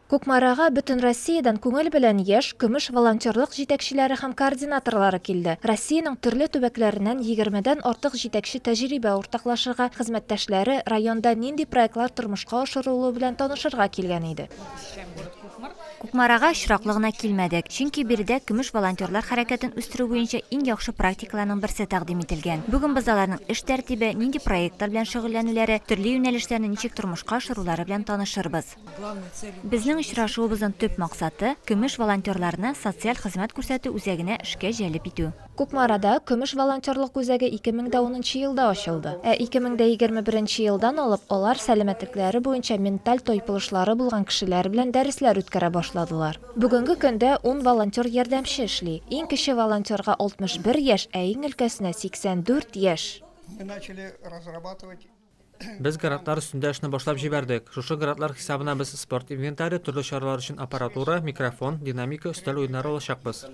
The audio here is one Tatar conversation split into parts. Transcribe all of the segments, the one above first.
Кукмарага бүтін Россиядан күңел белән еш, көмеш волонтерлык җитәкчеләре һәм координаторлары килде. Россиянең төрле төбәкләреннән 20дән артык җитәкче тәҗрибә уртаклашырга, хезмәттәшләре районда нинди проектлар тормышка ашырылуы белән танышырга килгән иде. Кукмарага очраклыгына килмәдек, чөнки биредә көмеш волонтерлар хәрәкәтен үстерү буенча иң яхшы практикаларның берсе тәкъдим ителгән. Бүген без аларның эш тәртибе, нинди проектлар белән шөгыльләнүләре, төрле юнәлешләрне ничек тормышка ашырулары белән танышырбыз. Безнең очрашуыбызның төп максаты көмеш волонтерларны социаль хезмәт күрсәтү үзәгенә эшкә җәлеп итү. Кукмарада көмеш волонтерлык үзәге 2010 елда ачылды. 2021 елдан алып алар сәламәтлекләре буенча менталь тойпылышлары булган кешеләр белән дәресләр үткәрә башладылар. Бүгенге көндә 10 волонтер ярдәмче эшли. Иң кече волонтерга 61 яшь, ә иң өлкәсенә 84 яшь. Без грантлар өстендә эшне башлап җибәрдек. Шушы грантлар хисабына без спорт инвентаре, төрле чаралар өчен аппаратура, микрофон, динамика, өстәл уеннары алачакбыз.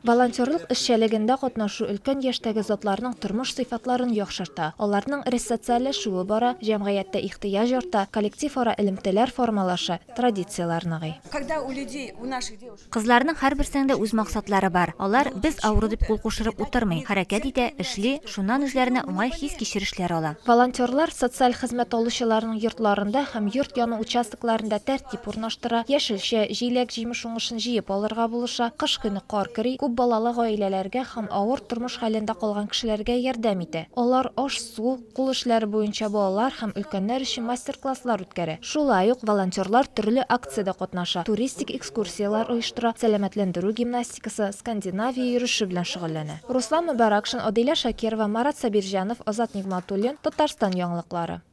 Волонтерлык эшчәнлегендә катнашу өлкән яшьтәге затларның тормыш сыйфатларын яхшырта. Аларның рессоциальләшүе бара, җәмгыятьтә ихтыяҗ арта, коллектив-ара элемтәләр формалаша, традициялар ныгый. Кызларның һәрберсендә үз максатлары бар. Алар без авыру дип кул кушырып утырмый, хәрәкәт итә, эшли, шуннан үзләренә уңай хис кичерешләр ала. Волонтерлар социаль хезмәт алучыларның йортларында һәм йорт яны участокларында тәртип урнаштыра, яшелчә, җиләк, җимеш уңышын җыеп алырга булыша, кыш көне кар кери, күп балалы гаиләләргә һәм авыр тормыш хәлендә калган кешеләргә ярдәм итә. Алар аш, су, кул эшләре буенча балалар һәм өлкәннәр өчен мастер-класслар үткәрә. Шулай ук волонтерлар төрле акциядә катнаша, туристик экскурсиялар оештыра, сәламәтләндерү гимнастикасы, Скандинавия йөреше белән шөгыльләнә. Руслан Мөбаракшин, Адилә Шакирова, Марат Сабирҗанов, Азат Нигъмәтуллин, Татарстан яңалыклары.